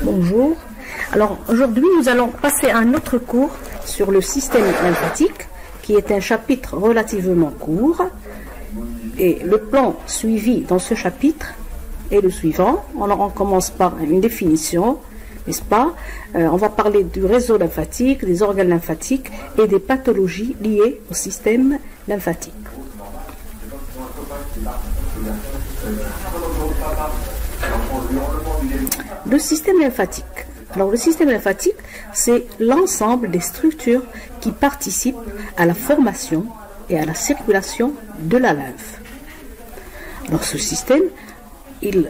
Bonjour. Alors aujourd'hui nous allons passer à un autre cours sur le système lymphatique qui est un chapitre relativement court et le plan suivi dans ce chapitre est le suivant. Alors on commence par une définition, n'est-ce pas? On va parler du réseau lymphatique, des organes lymphatiques et des pathologies liées au système lymphatique. Le système lymphatique. Alors le système lymphatique, c'est l'ensemble des structures qui participent à la formation et à la circulation de la lymphe. Alors ce système, il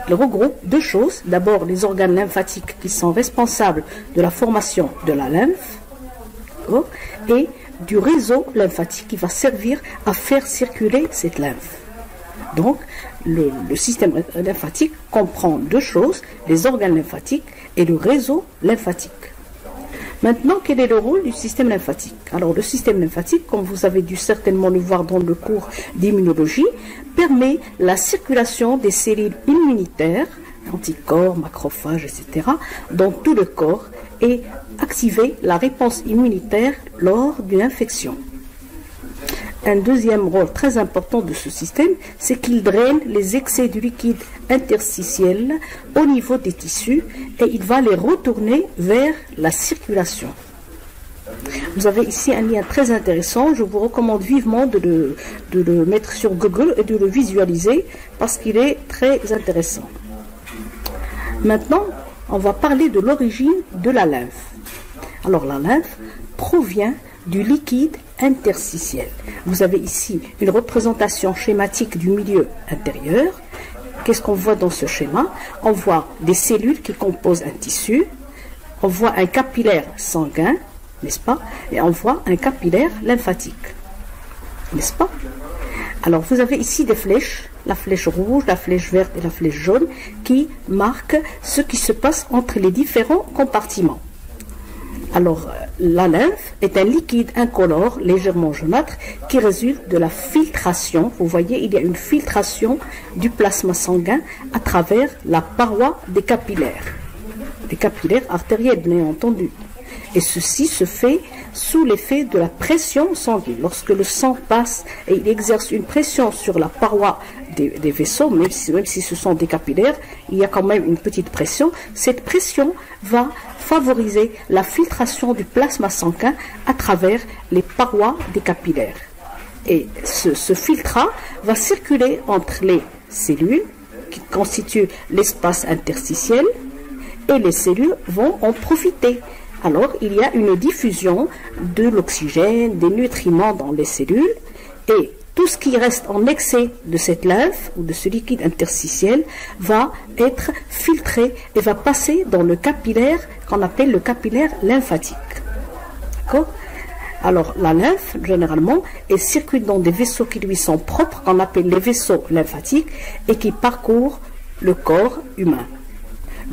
regroupe deux choses. D'abord les organes lymphatiques qui sont responsables de la formation de la lymphe et du réseau lymphatique qui va servir à faire circuler cette lymphe. Donc, le système lymphatique comprend deux choses, les organes lymphatiques et le réseau lymphatique. Maintenant, quel est le rôle du système lymphatique? Alors, le système lymphatique, comme vous avez dû certainement le voir dans le cours d'immunologie, permet la circulation des cellules immunitaires, anticorps, macrophages, etc., dans tout le corps et activer la réponse immunitaire lors d'une infection. Un deuxième rôle très important de ce système, c'est qu'il draine les excès du liquide interstitiel au niveau des tissus et il va les retourner vers la circulation. Vous avez ici un lien très intéressant, je vous recommande vivement de le mettre sur Google et de le visualiser parce qu'il est très intéressant. Maintenant, on va parler de l'origine de la lymphe. Alors la lymphe provient du liquide interstitiel. Vous avez ici une représentation schématique du milieu intérieur. Qu'est-ce qu'on voit dans ce schéma? On voit des cellules qui composent un tissu, on voit un capillaire sanguin, n'est-ce pas? Et on voit un capillaire lymphatique, n'est-ce pas? Alors vous avez ici des flèches, la flèche rouge, la flèche verte et la flèche jaune, qui marquent ce qui se passe entre les différents compartiments. Alors, la lymphe est un liquide incolore, légèrement jaunâtre, qui résulte de la filtration. Vous voyez, il y a une filtration du plasma sanguin à travers la paroi des capillaires artériels, bien entendu. Et ceci se fait sous l'effet de la pression sanguine. Lorsque le sang passe et il exerce une pression sur la paroi des vaisseaux, même si ce sont des capillaires, il y a quand même une petite pression. Cette pression va favoriser la filtration du plasma sanguin à travers les parois des capillaires. Et ce filtrat va circuler entre les cellules qui constituent l'espace interstitiel et les cellules vont en profiter. Alors, il y a une diffusion de l'oxygène, des nutriments dans les cellules et tout ce qui reste en excès de cette lymphe ou de ce liquide interstitiel va être filtré et va passer dans le capillaire qu'on appelle le capillaire lymphatique. D'accord? Alors, la lymphe, généralement, elle circule dans des vaisseaux qui lui sont propres, qu'on appelle les vaisseaux lymphatiques et qui parcourent le corps humain.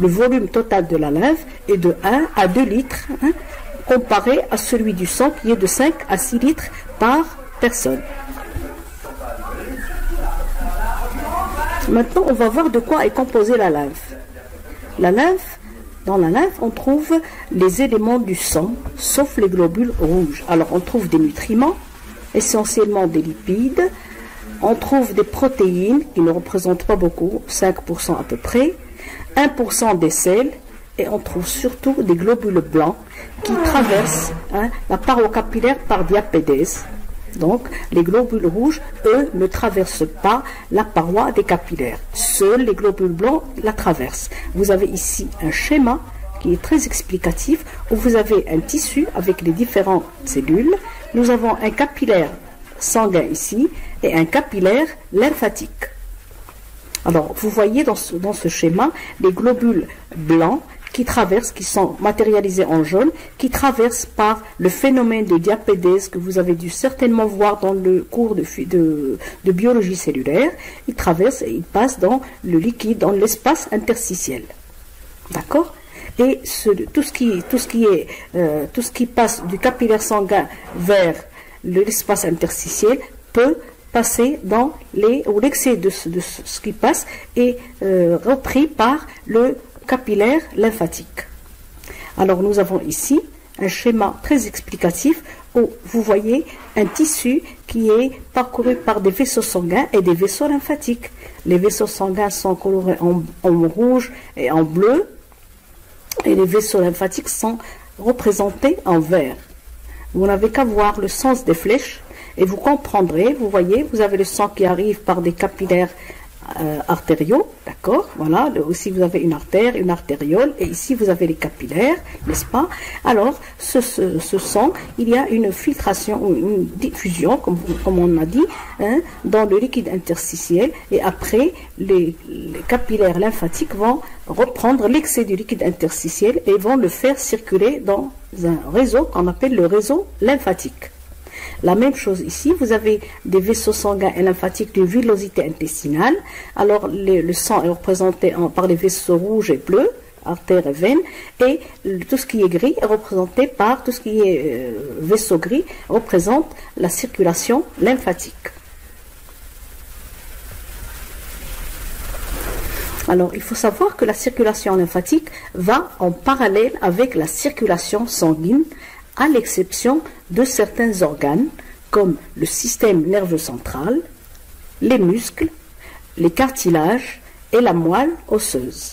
Le volume total de la lymphe est de 1 à 2 litres, comparé à celui du sang qui est de 5 à 6 litres par personne. Maintenant, on va voir de quoi est composée la lymphe. Dans la lymphe, on trouve les éléments du sang, sauf les globules rouges. Alors, on trouve des nutriments, essentiellement des lipides. On trouve des protéines qui ne représentent pas beaucoup, 5% à peu près. 1% des sels et on trouve surtout des globules blancs qui traversent la paroi capillaire par diapédèse. Donc les globules rouges, eux, ne traversent pas la paroi des capillaires. Seuls les globules blancs la traversent. Vous avez ici un schéma qui est très explicatif où vous avez un tissu avec les différentes cellules. Nous avons un capillaire sanguin ici et un capillaire lymphatique. Alors, vous voyez dans ce schéma les globules blancs qui traversent, qui sont matérialisés en jaune, qui traversent par le phénomène de diapédèse que vous avez dû certainement voir dans le cours de biologie cellulaire. Ils traversent et ils passent dans le liquide, dans l'espace interstitiel. D'accord? Et tout ce qui passe du capillaire sanguin vers l'espace interstitiel peut passer l'excès de ce qui passe est repris par le capillaire lymphatique. Alors nous avons ici un schéma très explicatif où vous voyez un tissu qui est parcouru par des vaisseaux sanguins et des vaisseaux lymphatiques. Les vaisseaux sanguins sont colorés en rouge et en bleu, et les vaisseaux lymphatiques sont représentés en vert. Vous n'avez qu'à voir le sens des flèches et vous comprendrez. Vous voyez, vous avez le sang qui arrive par des capillaires artériaux, d'accord, voilà, aussi vous avez une artère, une artériole, et ici vous avez les capillaires, n'est-ce pas? Alors, ce sang, il y a une filtration ou une diffusion, comme on a dit, hein, dans le liquide interstitiel, et après, les capillaires lymphatiques vont reprendre l'excès du liquide interstitiel et vont le faire circuler dans un réseau qu'on appelle le réseau lymphatique. La même chose ici, vous avez des vaisseaux sanguins et lymphatiques d'une villosité intestinale. Alors le sang est représenté par les vaisseaux rouges et bleus, artères et veines, et tout ce qui est gris est représenté par tout ce qui est vaisseau gris, représente la circulation lymphatique. Alors il faut savoir que la circulation lymphatique va en parallèle avec la circulation sanguine, à l'exception de certains organes comme le système nerveux central, les muscles, les cartilages et la moelle osseuse.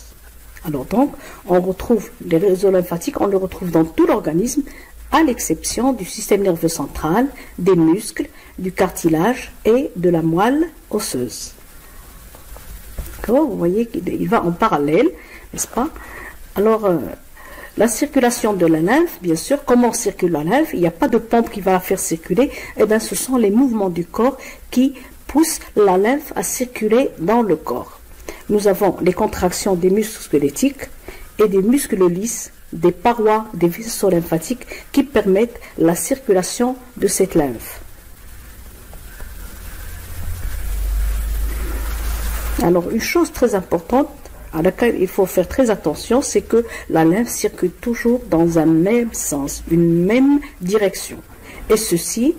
Alors donc, on retrouve les réseaux lymphatiques, on les retrouve dans tout l'organisme, à l'exception du système nerveux central, des muscles, du cartilage et de la moelle osseuse. Vous voyez qu'il va en parallèle, n'est-ce pas? Alors, la circulation de la lymphe, bien sûr, comment circule la lymphe? Il n'y a pas de pompe qui va la faire circuler. Eh bien, ce sont les mouvements du corps qui poussent la lymphe à circuler dans le corps. Nous avons les contractions des muscles squelettiques et des muscles lisses, des parois, des vaisseaux lymphatiques qui permettent la circulation de cette lymphe. Alors, une chose très importante à laquelle il faut faire très attention, c'est que la lymphe circule toujours dans un même sens, une même direction. Et ceci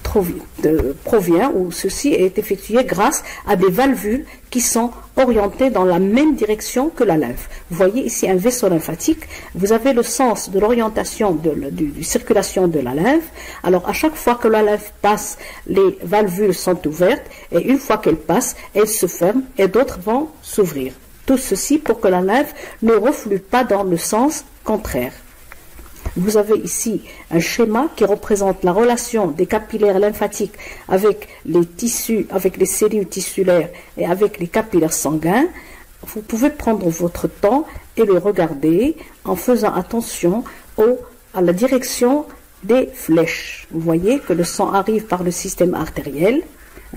provient, ou ceci est effectué grâce à des valvules qui sont orientées dans la même direction que la lymphe. Vous voyez ici un vaisseau lymphatique, vous avez le sens de l'orientation de circulation de la lymphe. Alors à chaque fois que la lymphe passe, les valvules sont ouvertes, et une fois qu'elles passent, elles se ferment et d'autres vont s'ouvrir. Tout ceci pour que la lymphe ne reflue pas dans le sens contraire. Vous avez ici un schéma qui représente la relation des capillaires lymphatiques avec les tissus, avec les cellules tissulaires et avec les capillaires sanguins. Vous pouvez prendre votre temps et le regarder en faisant attention à la direction des flèches. Vous voyez que le sang arrive par le système artériel,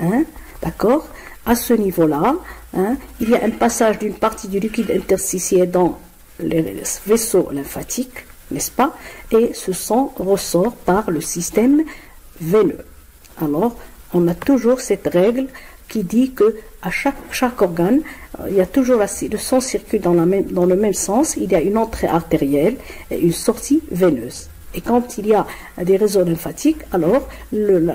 hein, d'accord? À ce niveau-là, hein, il y a un passage d'une partie du liquide interstitiel dans les vaisseaux lymphatiques, n'est-ce pas? Et ce sang ressort par le système veineux. Alors, on a toujours cette règle qui dit que à chaque organe, il y a toujours le sang circule dans le même sens. Il y a une entrée artérielle et une sortie veineuse. Et quand il y a des réseaux lymphatiques, alors le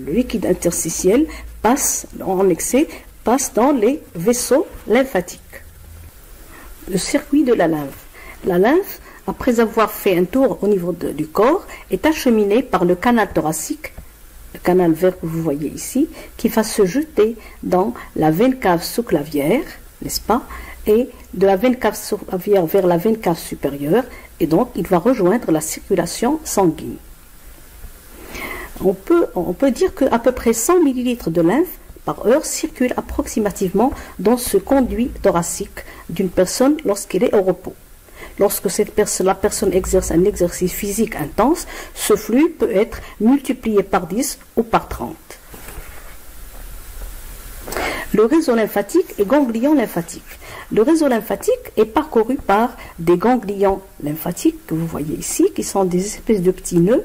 liquide interstitiel passe en excès, passe dans les vaisseaux lymphatiques. Le circuit de la lymphe. La lymphe, après avoir fait un tour au niveau du corps, est acheminée par le canal thoracique, le canal vert que vous voyez ici, qui va se jeter dans la veine cave sous-clavière, n'est-ce pas? Et de la veine cave sous-clavière vers la veine cave supérieure, et donc il va rejoindre la circulation sanguine. On peut dire qu'à peu près 100 ml de lymphe par heure circulent approximativement dans ce conduit thoracique d'une personne lorsqu'elle est au repos. Lorsque la personne exerce un exercice physique intense, ce flux peut être multiplié par 10 ou par 30. Le réseau lymphatique et ganglion lymphatique. Le réseau lymphatique est parcouru par des ganglions lymphatiques que vous voyez ici, qui sont des espèces de petits nœuds,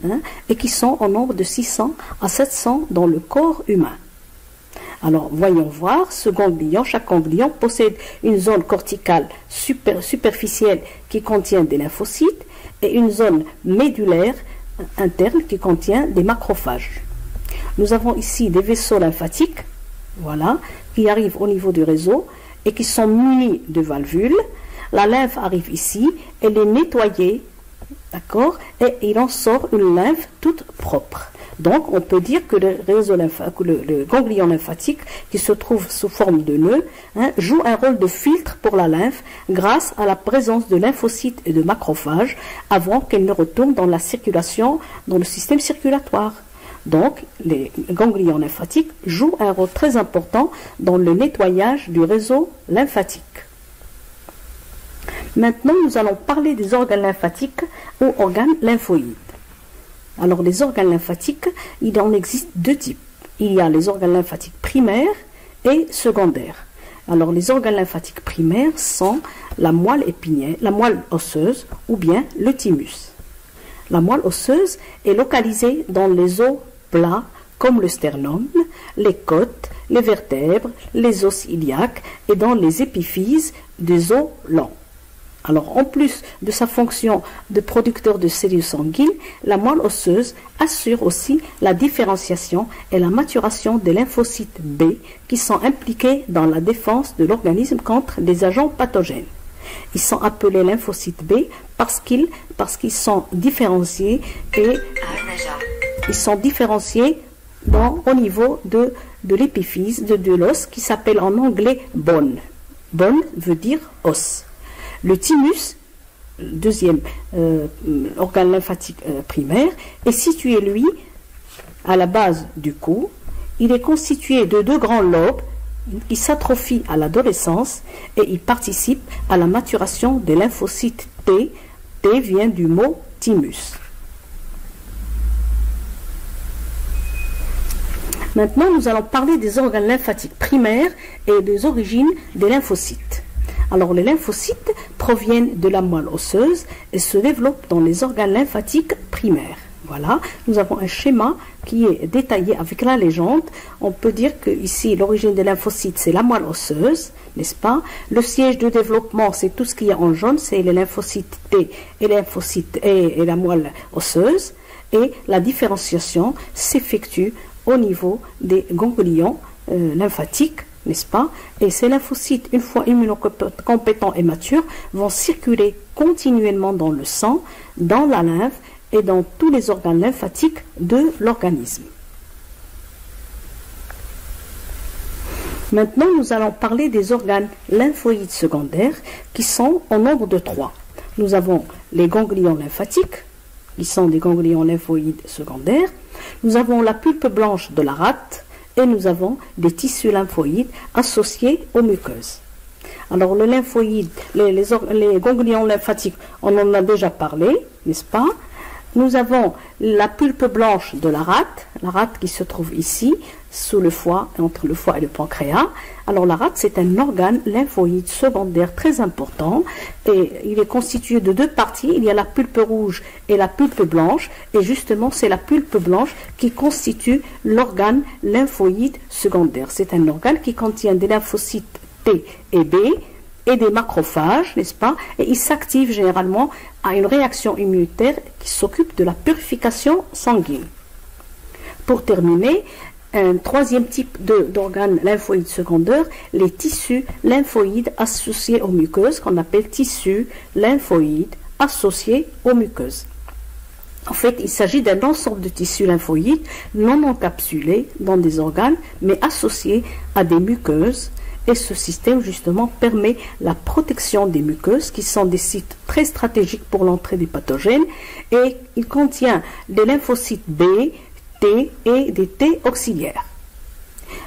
hein, et qui sont au nombre de 600 à 700 dans le corps humain. Alors, voyons voir, chaque ganglion possède une zone corticale superficielle qui contient des lymphocytes et une zone médulaire interne qui contient des macrophages. Nous avons ici des vaisseaux lymphatiques, voilà, qui arrivent au niveau du réseau et qui sont munis de valvules. la lymphe arrive ici, elle est nettoyée, d'accord, et il en sort une lymphe toute propre. Donc, on peut dire que le réseau le ganglion lymphatique, qui se trouve sous forme de nœud, joue un rôle de filtre pour la lymphe grâce à la présence de lymphocytes et de macrophages avant qu'elle ne retourne dans la circulation, dans le système circulatoire. Donc, les ganglions lymphatiques jouent un rôle très important dans le nettoyage du réseau lymphatique. Maintenant, nous allons parler des organes lymphatiques ou organes lymphoïdes. Alors, les organes lymphatiques, il en existe deux types. Il y a les organes lymphatiques primaires et secondaires. Alors, les organes lymphatiques primaires sont la moelle épinière, la moelle osseuse ou bien le thymus. La moelle osseuse est localisée dans les os plats comme le sternum, les côtes, les vertèbres, les os iliaques et dans les épiphyses des os longs. Alors, en plus de sa fonction de producteur de cellules sanguines, la moelle osseuse assure aussi la différenciation et la maturation des lymphocytes B qui sont impliqués dans la défense de l'organisme contre des agents pathogènes. Ils sont appelés lymphocytes B parce qu'ils sont différenciés et ils sont différenciés au niveau de l'épiphyse, de l'os qui s'appelle en anglais bone. Bone veut dire os. Le thymus, deuxième organe lymphatique primaire, est situé, lui, à la base du cou. Il est constitué de deux grands lobes qui s'atrophient à l'adolescence et il participe à la maturation des lymphocytes T. T vient du mot thymus. Maintenant, nous allons parler des organes lymphatiques primaires et des origines des lymphocytes. Alors, les lymphocytes proviennent de la moelle osseuse et se développent dans les organes lymphatiques primaires. Voilà, nous avons un schéma qui est détaillé avec la légende. On peut dire que ici, l'origine des lymphocytes, c'est la moelle osseuse, n'est-ce pas? Le siège de développement, c'est tout ce qui est en jaune, c'est les lymphocytes T et les lymphocytes et la moelle osseuse. Et la différenciation s'effectue au niveau des ganglions lymphatiques, n'est-ce pas? Et ces lymphocytes, une fois immunocompétents et matures, vont circuler continuellement dans le sang, dans la lymphe et dans tous les organes lymphatiques de l'organisme. Maintenant, nous allons parler des organes lymphoïdes secondaires qui sont au nombre de 3. Nous avons les ganglions lymphatiques, qui sont des ganglions lymphoïdes secondaires. Nous avons la pulpe blanche de la rate et nous avons des tissus lymphoïdes associés aux muqueuses. Alors, le lymphoïde, les ganglions lymphatiques, on en a déjà parlé, n'est-ce pas? Nous avons la pulpe blanche de la rate qui se trouve ici, sous le foie, entre le foie et le pancréas. Alors la rate, c'est un organe lymphoïde secondaire très important et il est constitué de deux parties. Il y a la pulpe rouge et la pulpe blanche et justement, c'est la pulpe blanche qui constitue l'organe lymphoïde secondaire. C'est un organe qui contient des lymphocytes T et B et des macrophages, n'est-ce pas? Et il s'active généralement à une réaction immunitaire qui s'occupe de la purification sanguine. Pour terminer, un troisième type d'organes lymphoïdes secondaires, les tissus lymphoïdes associés aux muqueuses, qu'on appelle tissus lymphoïdes associés aux muqueuses. En fait, il s'agit d'un ensemble de tissus lymphoïdes non encapsulés dans des organes, mais associés à des muqueuses. Et ce système, justement, permet la protection des muqueuses, qui sont des sites très stratégiques pour l'entrée des pathogènes. Et il contient des lymphocytes B, T et des T auxiliaires.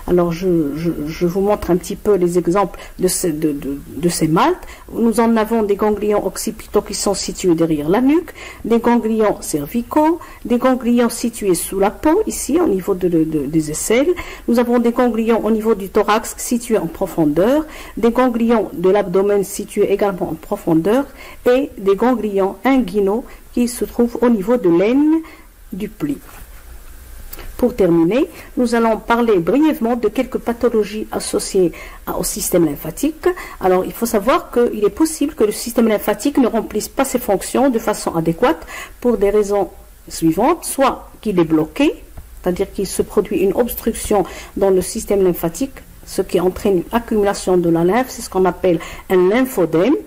Alors, je vous montre un petit peu les exemples de ces maltes. Nous en avons des ganglions occipitaux qui sont situés derrière la nuque, des ganglions cervicaux, des ganglions situés sous la peau, ici, au niveau des aisselles. Nous avons des ganglions au niveau du thorax situés en profondeur, des ganglions de l'abdomen situés également en profondeur et des ganglions inguinaux qui se trouvent au niveau de l'aine du pli. Pour terminer, nous allons parler brièvement de quelques pathologies associées au système lymphatique. Alors, il faut savoir qu'il est possible que le système lymphatique ne remplisse pas ses fonctions de façon adéquate pour des raisons suivantes. Soit qu'il est bloqué, c'est-à-dire qu'il se produit une obstruction dans le système lymphatique, ce qui entraîne une accumulation de la lymphe, c'est ce qu'on appelle un lymphodème.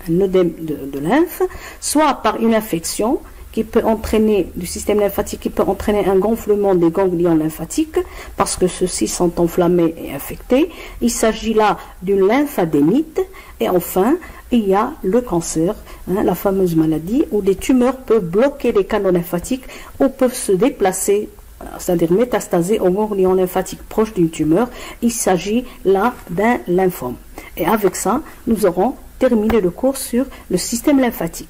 un œdème de lymphe, soit par une infection qui peut entraîner du système lymphatique, qui peut entraîner un gonflement des ganglions lymphatiques parce que ceux-ci sont enflammés et infectés. Il s'agit là d'une lymphadénite. Et enfin, il y a le cancer, la fameuse maladie où des tumeurs peuvent bloquer les canaux lymphatiques ou peuvent se déplacer, c'est-à-dire métastaser au ganglion lymphatique proche d'une tumeur. Il s'agit là d'un lymphome. Et avec ça, nous aurons terminé le cours sur le système lymphatique.